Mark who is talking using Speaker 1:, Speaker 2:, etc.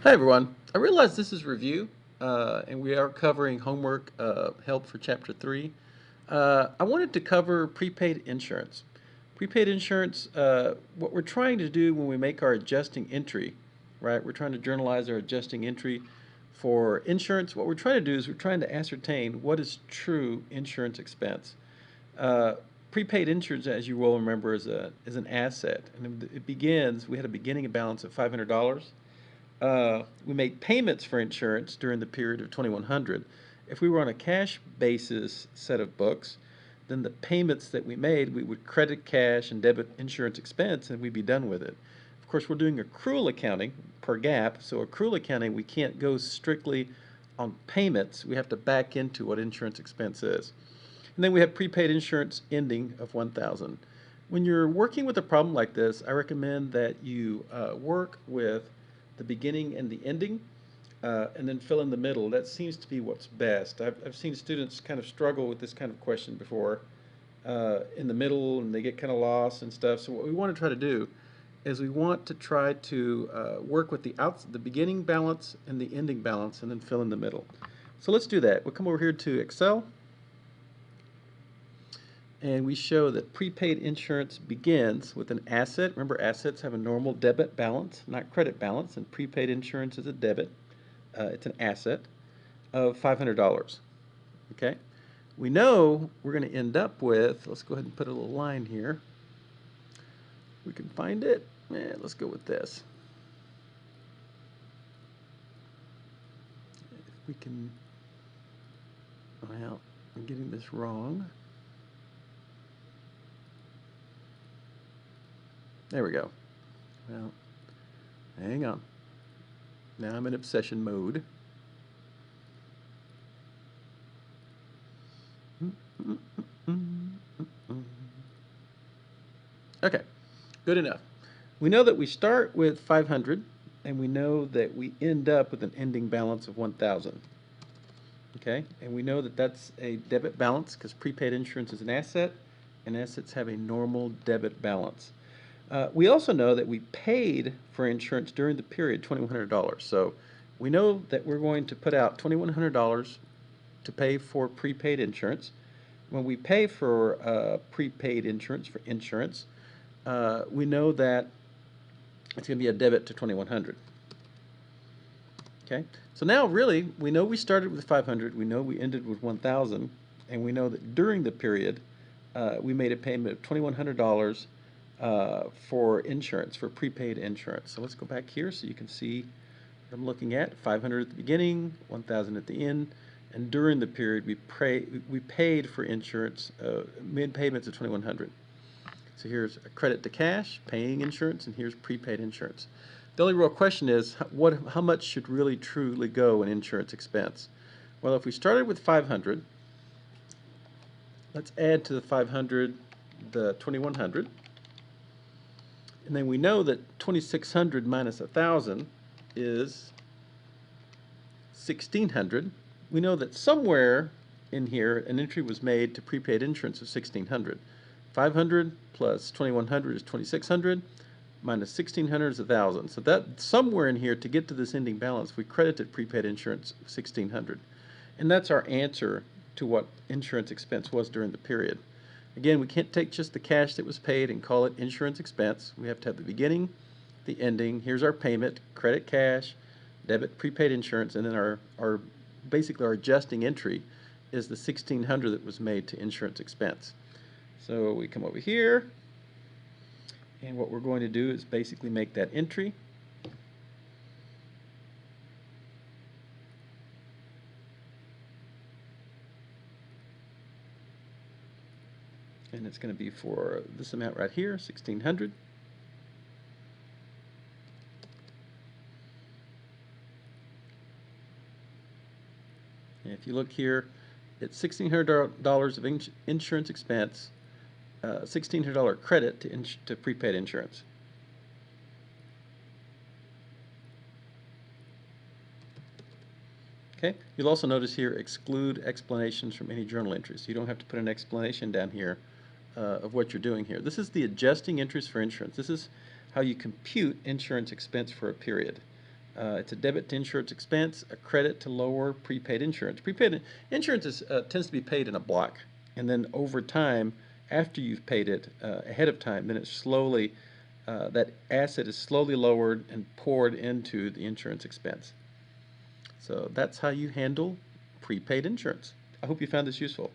Speaker 1: Hi everyone. I realize this is review, and we are covering homework help for Chapter 3. I wanted to cover prepaid insurance. Prepaid insurance, what we're trying to do when we make our adjusting entry, right? We're trying to journalize our adjusting entry for insurance. What we're trying to do is we're trying to ascertain what is true insurance expense. Uh, Prepaid insurance, as you will remember, is an asset, and it begins. We had a beginning balance of $500. We made payments for insurance during the period of 2100. If we were on a cash basis set of books, then the payments that we made, we would credit cash and debit insurance expense, and we'd be done with it. Of course, we're doing accrual accounting per GAAP, so accrual accounting, we can't go strictly on payments. We have to back into what insurance expense is. And then we have prepaid insurance ending of 1000. When you're working with a problem like this, I recommend that you work with the beginning and the ending, and then fill in the middle. That seems to be what's best. I've seen students kind of struggle with this kind of question before in the middle, and they get kind of lost and stuff. So what we want to try to do is we want to try to work with the beginning balance and the ending balance, and then fill in the middle. So let's do that. We'll come over here to Excel, and we show that prepaid insurance begins with an asset. Remember, assets have a normal debit balance, not credit balance, and prepaid insurance is a debit. It's an asset of $500. Okay? We know we're going to end up with, let's go ahead and put a little line here. We can find it. Let's go with this. If we can, well, I'm getting this wrong. There we go. Well, hang on. Now I'm in obsession mode. Okay, good enough. We know that we start with 500, and we know that we end up with an ending balance of 1000. Okay, and we know that that's a debit balance because prepaid insurance is an asset, and assets have a normal debit balance. We also know that we paid for insurance during the period $2,100. So we know that we're going to put out $2,100 to pay for prepaid insurance. When we pay for prepaid insurance we know that it's going to be a debit to 2,100. Okay, so now really we know we started with 500, we know we ended with 1,000, and we know that during the period we made a payment of $2,100 for insurance, for prepaid insurance. So let's go back here so you can see what I'm looking at. 500 at the beginning, 1,000 at the end, and during the period we paid for insurance, made payments of 2,100. So here's a credit to cash, paying insurance, and here's prepaid insurance. The only real question is how much should really truly go in insurance expense? Well, if we started with 500, let's add to the 500 the 2,100. And then we know that 2,600 minus 1,000 is 1,600. We know that somewhere in here an entry was made to prepaid insurance of 1,600. 500 plus 2,100 is 2,600, minus 1,600 is 1,000. So that somewhere in here, to get to this ending balance, we credited prepaid insurance of 1,600. And that's our answer to what insurance expense was during the period. Again, we can't take just the cash that was paid and call it insurance expense. We have to have the beginning, the ending. Here's our payment, credit cash, debit prepaid insurance, and then our basically our adjusting entry is the 1,600 that was made to insurance expense. So we come over here, and what we're going to do is basically make that entry. And it's going to be for this amount right here, 1,600. And if you look here, it's $1,600 of insurance expense, $1,600 credit to prepaid insurance. Okay, you'll also notice here exclude explanations from any journal entries. You don't have to put an explanation down here of what you're doing here. This is the adjusting entries for insurance. This is how you compute insurance expense for a period. It's a debit to insurance expense, a credit to lower prepaid insurance. Prepaid insurance tends to be paid in a block, and then over time, after you've paid it ahead of time, then it's slowly that asset is slowly lowered and poured into the insurance expense. So that's how you handle prepaid insurance. I hope you found this useful.